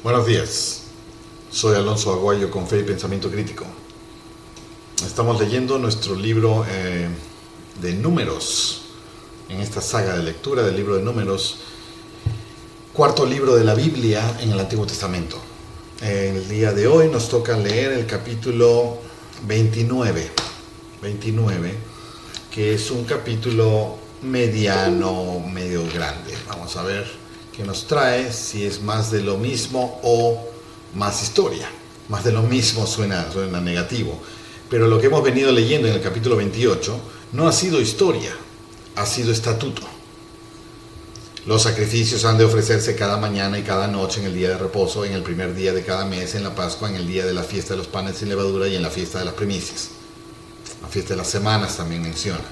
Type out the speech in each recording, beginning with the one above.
Buenos días, soy Alonso Aguayo con Fe y Pensamiento Crítico. Estamos leyendo nuestro libro de Números, en esta saga de lectura del libro de Números, cuarto libro de la Biblia en el Antiguo Testamento. El día de hoy nos toca leer el capítulo 29, que es un capítulo mediano, medio grande. Vamos a ver qué nos trae, si es más de lo mismo o más historia. Más de lo mismo suena negativo, pero lo que hemos venido leyendo en el capítulo 28 no ha sido historia, ha sido estatuto. Los sacrificios han de ofrecerse cada mañana y cada noche en el día de reposo, en el primer día de cada mes, en la Pascua, en el día de la fiesta de los panes sin levadura y en la fiesta de las primicias. La fiesta de las semanas también menciona.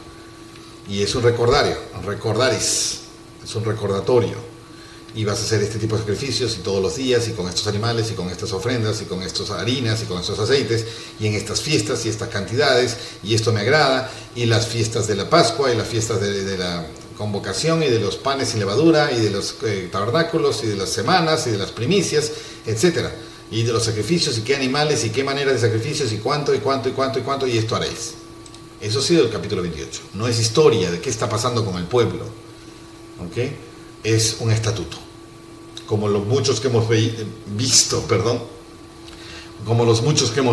Y es un recordario, un recordaris, es un recordatorio. Y vas a hacer este tipo de sacrificios y todos los días y con estos animales y con estas ofrendas y con estas harinas y con estos aceites y en estas fiestas y estas cantidades y esto me agrada, y las fiestas de la Pascua y las fiestas de la convocación y de los panes sin levadura y de los tabernáculos y de las semanas y de las primicias, etcétera, y de los sacrificios y qué animales y qué manera de sacrificios y cuánto y cuánto y cuánto y cuánto, y esto haréis. Eso ha sido el capítulo 28. No es historia de qué está pasando con el pueblo, ¿ok? Es un estatuto, como los muchos que hemos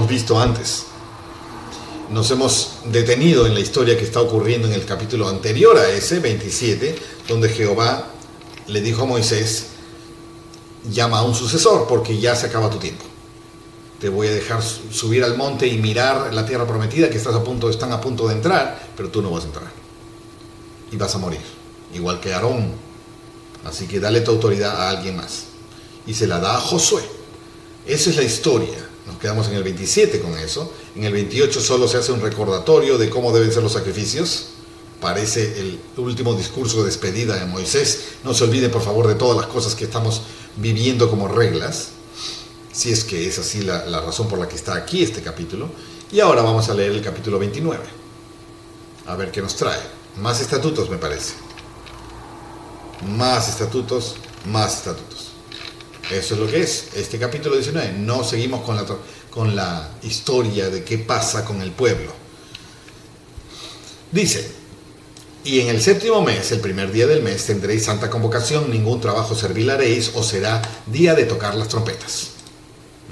visto antes. Nos hemos detenido en la historia que está ocurriendo en el capítulo anterior a ese, 27, donde Jehová le dijo a Moisés: llama a un sucesor porque ya se acaba tu tiempo. Te voy a dejar subir al monte y mirar la tierra prometida que están a punto de entrar, pero tú no vas a entrar. Y vas a morir, igual que Aarón. Así que dale tu autoridad a alguien más. Y se la da a Josué. Esa es la historia. Nos quedamos en el 27 con eso. En el 28 solo se hace un recordatorio de cómo deben ser los sacrificios. Parece el último discurso de despedida de Moisés. No se olviden, por favor, de todas las cosas que estamos viviendo como reglas. Si es que es así la razón por la que está aquí este capítulo. Y ahora vamos a leer el capítulo 29. A ver qué nos trae. Más estatutos, me parece. Más estatutos, más estatutos. Eso es lo que es este capítulo 19. No seguimos con la historia de qué pasa con el pueblo. Dice: y en el séptimo mes, el primer día del mes, tendréis santa convocación, ningún trabajo servil haréis, o será día de tocar las trompetas.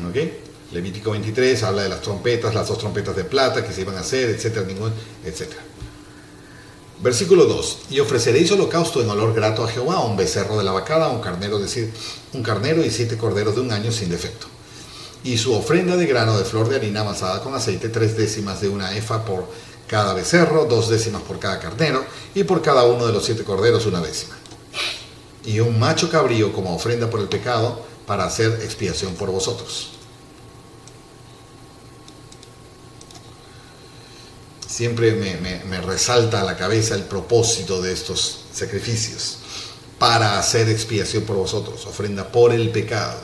¿Ok? Levítico 23 habla de las trompetas, las 2 trompetas de plata que se iban a hacer, etcétera, etcétera. Versículo 2: y ofreceréis holocausto en olor grato a Jehová, un becerro de la vacada, un carnero y 7 corderos de un año sin defecto. Y su ofrenda de grano de flor de harina amasada con aceite, 3 décimas de una efa por cada becerro, 2 décimas por cada carnero, y por cada uno de los 7 corderos 1 décima. Y un macho cabrío como ofrenda por el pecado, para hacer expiación por vosotros. Siempre me resalta a la cabeza el propósito de estos sacrificios: para hacer expiación por vosotros, ofrenda por el pecado.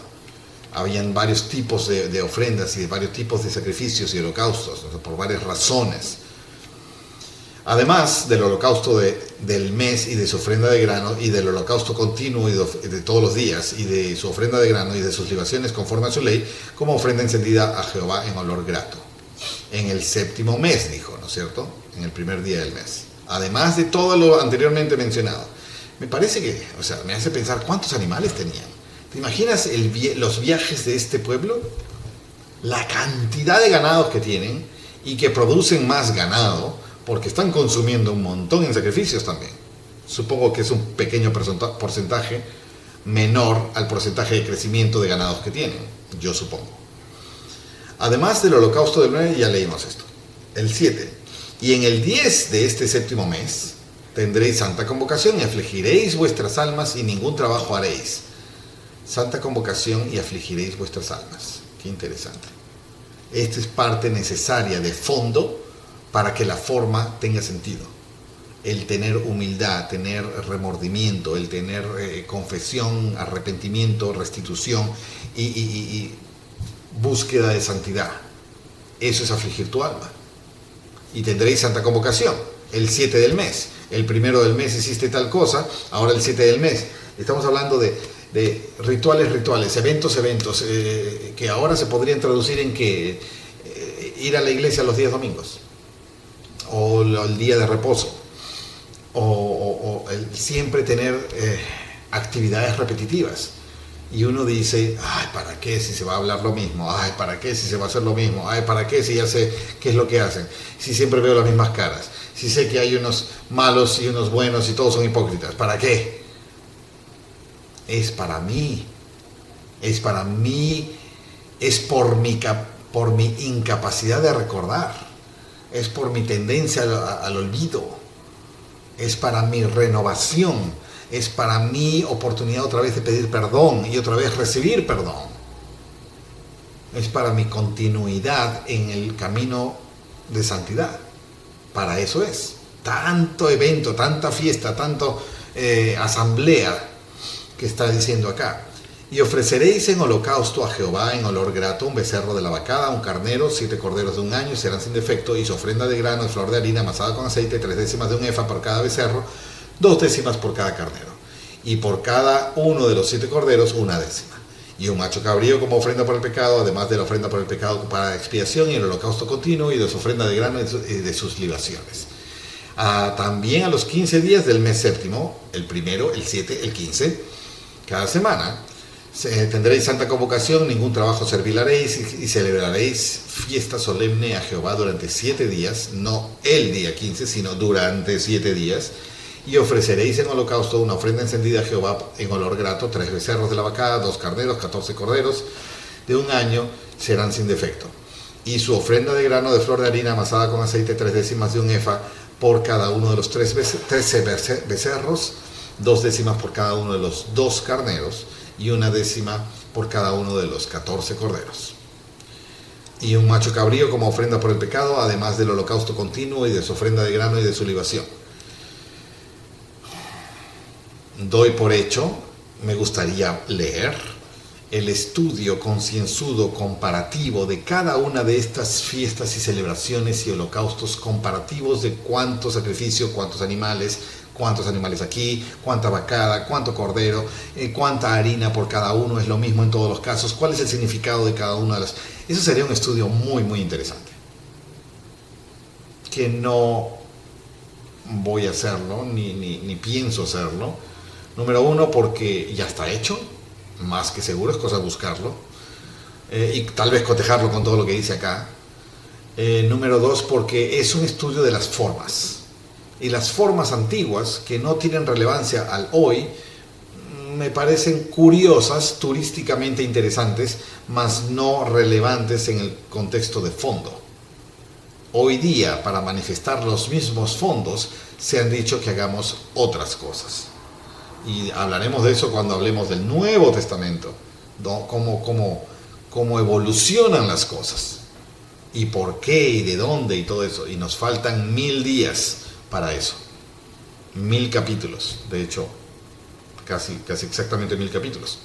Habían varios tipos de ofrendas y de varios tipos de sacrificios y holocaustos, por varias razones. Además del holocausto del mes y de su ofrenda de grano, y del holocausto continuo y de todos los días, y de su ofrenda de grano y de sus libaciones conforme a su ley, como ofrenda encendida a Jehová en olor grato. En el séptimo mes, dijo, ¿no es cierto? En el primer día del mes. Además de todo lo anteriormente mencionado. Me parece que, me hace pensar cuántos animales tenían. ¿Te imaginas los viajes de este pueblo? La cantidad de ganados que tienen y que producen más ganado porque están consumiendo un montón en sacrificios también. Supongo que es un pequeño porcentaje menor al porcentaje de crecimiento de ganados que tienen, yo supongo. Además del holocausto del 9, ya leímos esto. El 7. Y en el 10 de este séptimo mes tendréis santa convocación y afligiréis vuestras almas y ningún trabajo haréis. Santa convocación y afligiréis vuestras almas. Qué interesante. Esta es parte necesaria de fondo para que la forma tenga sentido. El tener humildad, tener remordimiento, el tener confesión, arrepentimiento, restitución y búsqueda de santidad. Eso es afligir tu alma. Y tendréis santa convocación. El 7 del mes. El primero del mes hiciste tal cosa, ahora el 7 del mes. Estamos hablando de de rituales, eventos, que ahora se podrían traducir en que ir a la iglesia los días domingos, o el día de reposo, o el siempre tener actividades repetitivas. Y uno dice, ay, ¿para qué si se va a hablar lo mismo? Ay, ¿para qué si se va a hacer lo mismo? Ay, ¿para qué si ya sé qué es lo que hacen? Si siempre veo las mismas caras, si sé que hay unos malos y unos buenos y todos son hipócritas, ¿para qué? Es para mí, es por mi incapacidad de recordar, es por mi tendencia al olvido, es para mi renovación, es para mi oportunidad otra vez de pedir perdón y otra vez recibir perdón, es para mi continuidad en el camino de santidad. Para eso es tanto evento, tanta fiesta, tanto asamblea que está diciendo acá. Y ofreceréis en holocausto a Jehová en olor grato un becerro de la vacada, un carnero, 7 corderos de un año, serán sin defecto, y su ofrenda de grano de flor de harina amasada con aceite, 3 décimas de un efa por cada becerro, 2 décimas por cada carnero, y por cada uno de los 7 corderos 1 décima. Y un macho cabrío como ofrenda por el pecado, además de la ofrenda por el pecado para expiación y el holocausto continuo, y de su ofrenda de grano y de sus libaciones. También a los 15 días del mes séptimo, el primero, el 7, el 15, cada semana, tendréis santa convocación, ningún trabajo servil haréis, y celebraréis fiesta solemne a Jehová durante 7 días, no el día 15, sino durante 7 días, y ofreceréis en holocausto una ofrenda encendida a Jehová en olor grato, 3 becerros de la vacada, 2 carneros, 14 corderos de un año, serán sin defecto. Y su ofrenda de grano de flor de harina amasada con aceite, 3 décimas de un efa por cada uno de los 13 becerros, 2 décimas por cada uno de los 2 carneros, y 1 décima por cada uno de los 14 corderos. Y un macho cabrío como ofrenda por el pecado, además del holocausto continuo y de su ofrenda de grano y de su libación. Doy por hecho, me gustaría leer el estudio concienzudo comparativo de cada una de estas fiestas y celebraciones y holocaustos comparativos de cuánto sacrificio, cuántos animales aquí, cuánta vacada, cuánto cordero, cuánta harina por cada uno, es lo mismo en todos los casos, cuál es el significado de cada una de las... Eso sería un estudio muy, muy interesante, que no voy a hacerlo, ni pienso hacerlo. Número 1, porque ya está hecho, más que seguro, es cosa de buscarlo, y tal vez cotejarlo con todo lo que dice acá. Número 2, porque es un estudio de las formas. Y las formas antiguas, que no tienen relevancia al hoy, me parecen curiosas, turísticamente interesantes, mas no relevantes en el contexto de fondo. Hoy día, para manifestar los mismos fondos, se han dicho que hagamos otras cosas. Y hablaremos de eso cuando hablemos del Nuevo Testamento, ¿no? Cómo evolucionan las cosas, y por qué, y de dónde, y todo eso. Y nos faltan 1000 días para eso, 1000 capítulos, de hecho, casi exactamente 1000 capítulos.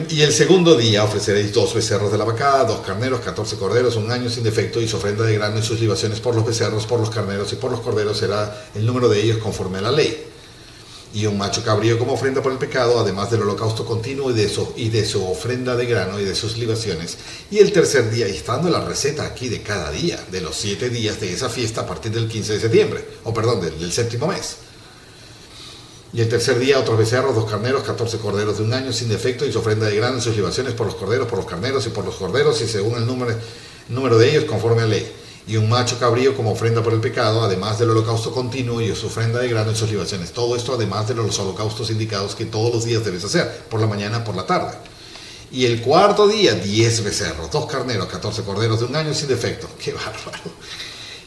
Y el segundo día ofreceréis 2 becerros de la vacada, 2 carneros, 14 corderos, 1 año sin defecto, y su ofrenda de grano y sus libaciones por los becerros, por los carneros y por los corderos será el número de ellos conforme a la ley. Y un macho cabrío como ofrenda por el pecado, además del holocausto continuo y de su ofrenda de grano y de sus libaciones. Y el tercer día, y está dando la receta aquí de cada día, de los 7 días de esa fiesta a partir del 15 de septiembre, del séptimo mes. Y el tercer día, otros becerros, 2 carneros, 14 corderos de 1 año sin defecto, y su ofrenda de grano y sus libaciones por los corderos, por los carneros y por los corderos, y según el número de ellos conforme a ley. Y un macho cabrío como ofrenda por el pecado, además del holocausto continuo y su ofrenda de grano y sus libaciones. Todo esto además de los holocaustos indicados que todos los días debes hacer, por la mañana, por la tarde. Y el cuarto día, 10 becerros, 2 carneros, 14 corderos de 1 año sin defecto. ¡Qué bárbaro!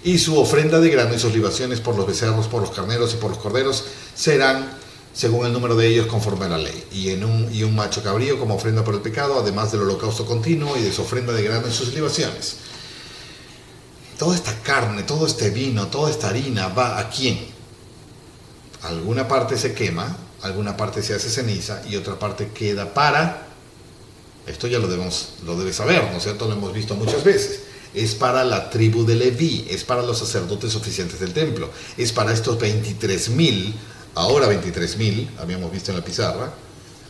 Y su ofrenda de grano y sus libaciones por los becerros, por los carneros y por los corderos serán, según el número de ellos, conforme a la ley. Y un macho cabrío como ofrenda por el pecado, además del holocausto continuo y de su ofrenda de grano y sus libaciones. Toda esta carne, todo este vino, toda esta harina va ¿a quién? Alguna parte se quema, alguna parte se hace ceniza y otra parte queda para... Esto ya lo debes saber, ¿no es cierto? Lo hemos visto muchas veces. Es para la tribu de Leví, es para los sacerdotes oficiantes del templo, es para estos 23,000 ahora 23.000, habíamos visto en la pizarra,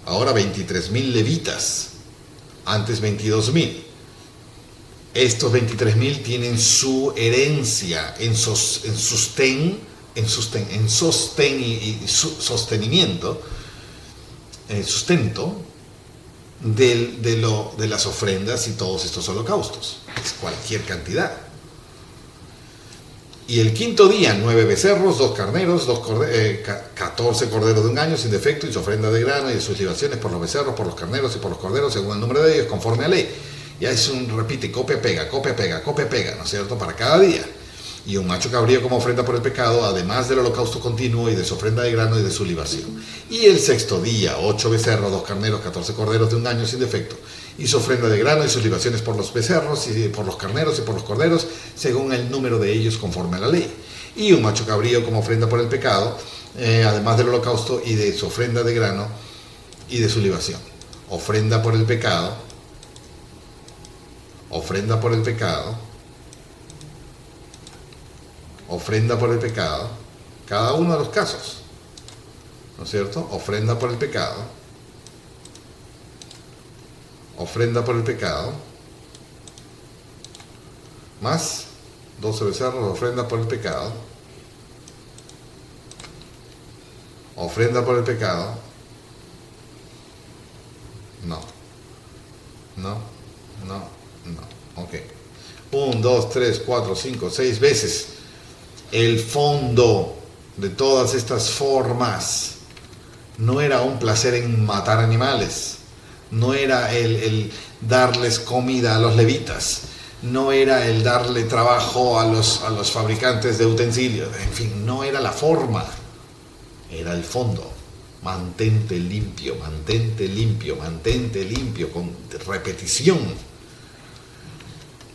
ahora 23.000 levitas, antes 22.000. Estos 23.000 tienen su herencia en sostenimiento, sustento de las ofrendas y todos estos holocaustos. Es cualquier cantidad. Y el quinto día, 9 becerros, 2 carneros, 14 corderos de un año sin defecto, y su ofrenda de grano y de sus libaciones por los becerros, por los carneros y por los corderos, según el número de ellos, conforme a ley. Ya es repite, copia, pega, ¿no es cierto?, para cada día. Y un macho cabrío como ofrenda por el pecado, además del holocausto continuo y de su ofrenda de grano y de su libación. Y el sexto día, 8 becerros, 2 carneros, 14 corderos de un año sin defecto, y su ofrenda de grano y sus libaciones por los becerros y por los carneros y por los corderos, según el número de ellos conforme a la ley. Y un macho cabrío como ofrenda por el pecado, además del holocausto y de su ofrenda de grano y de su libación. Ofrenda por el pecado, ofrenda por el pecado, ofrenda por el pecado, cada uno de los casos, ¿no es cierto? Ofrenda por el pecado, ofrenda por el pecado, más 12 becerros, ofrenda por el pecado, ofrenda por el pecado, no, ok, 1, 2, 3, 4, 5, 6 veces. El fondo de todas estas formas no era un placer en matar animales, no era el darles comida a los levitas, no era el darle trabajo a los fabricantes de utensilios, en fin, no era la forma, era el fondo. Mantente limpio, mantente limpio, mantente limpio, con repetición.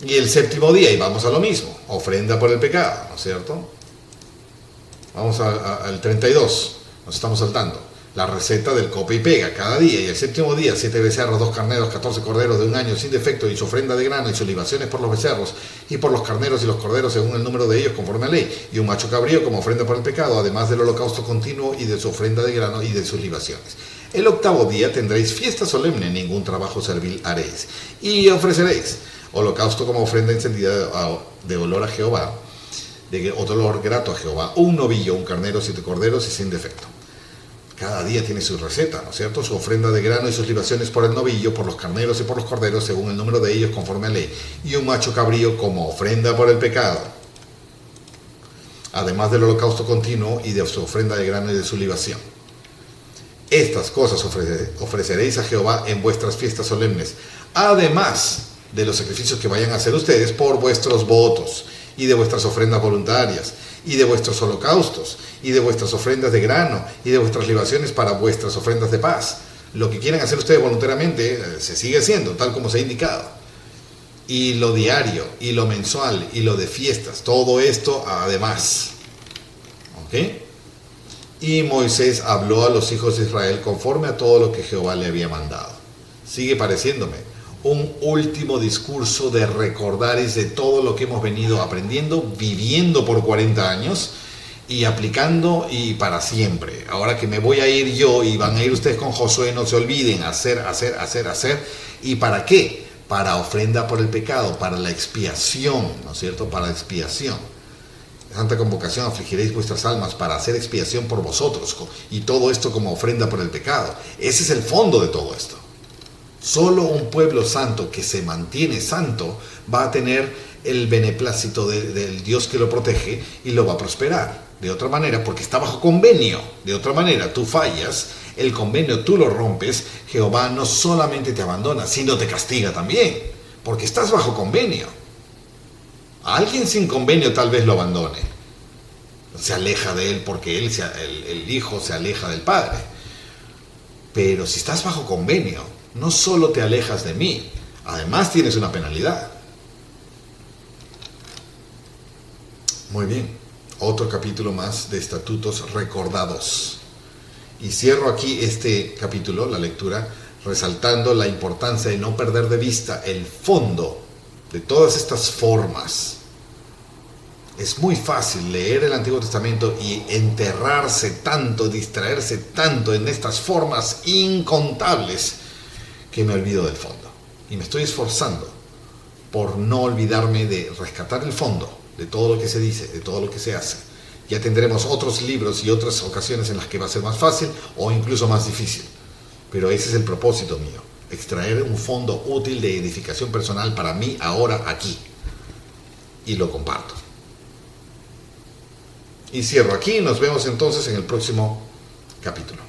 Y el séptimo día, y vamos a lo mismo, ofrenda por el pecado, ¿no es cierto? Vamos al 32, nos estamos saltando. La receta del copia y pega cada día. Y el séptimo día, 7 becerros, 2 carneros, 14 corderos de un año sin defecto, y su ofrenda de grano y sus libaciones por los becerros y por los carneros y los corderos según el número de ellos conforme a ley. Y un macho cabrío como ofrenda por el pecado, además del holocausto continuo y de su ofrenda de grano y de sus libaciones. El octavo día tendréis fiesta solemne, ningún trabajo servil haréis. Y ofreceréis holocausto como ofrenda encendida de olor a Jehová, de olor grato a Jehová, un novillo, un carnero, 7 corderos y sin defecto. Cada día tiene su receta, ¿no es cierto? Su ofrenda de grano y sus libaciones por el novillo, por los carneros y por los corderos, según el número de ellos conforme a ley. Y un macho cabrío como ofrenda por el pecado, además del holocausto continuo y de su ofrenda de grano y de su libación. Estas cosas ofreceréis a Jehová en vuestras fiestas solemnes, además de los sacrificios que vayan a hacer ustedes por vuestros votos, y de vuestras ofrendas voluntarias, y de vuestros holocaustos, y de vuestras ofrendas de grano, y de vuestras libaciones para vuestras ofrendas de paz. Lo que quieran hacer ustedes voluntariamente se sigue haciendo, tal como se ha indicado. Y lo diario, y lo mensual, y lo de fiestas, todo esto además. ¿Ok? Y Moisés habló a los hijos de Israel conforme a todo lo que Jehová le había mandado. Sigue pareciéndome un último discurso de recordares de todo lo que hemos venido aprendiendo, viviendo por 40 años y aplicando y para siempre. Ahora que me voy a ir yo y van a ir ustedes con Josué, no se olviden, hacer. ¿Y para qué? Para ofrenda por el pecado, para la expiación, ¿no es cierto? Para expiación. Santa convocación, afligiréis vuestras almas para hacer expiación por vosotros, y todo esto como ofrenda por el pecado. Ese es el fondo de todo esto. Solo un pueblo santo que se mantiene santo va a tener el beneplácito del Dios que lo protege y lo va a prosperar. De otra manera, porque está bajo convenio. De otra manera, tú fallas, el convenio tú lo rompes, Jehová no solamente te abandona, sino te castiga también, porque estás bajo convenio. A alguien sin convenio tal vez lo abandone, se aleja de él porque el hijo se aleja del padre. Pero si estás bajo convenio, no solo te alejas de mí, además tienes una penalidad. Muy bien, otro capítulo más de estatutos recordados. Y cierro aquí este capítulo, la lectura, resaltando la importancia de no perder de vista el fondo de todas estas formas. Es muy fácil leer el Antiguo Testamento y enterrarse tanto, distraerse tanto en estas formas incontables que me olvido del fondo. Y me estoy esforzando por no olvidarme de rescatar el fondo de todo lo que se dice, de todo lo que se hace. Ya tendremos otros libros y otras ocasiones en las que va a ser más fácil o incluso más difícil. Pero ese es el propósito mío, extraer un fondo útil de edificación personal para mí ahora aquí. Y lo comparto. Y cierro aquí, nos vemos entonces en el próximo capítulo.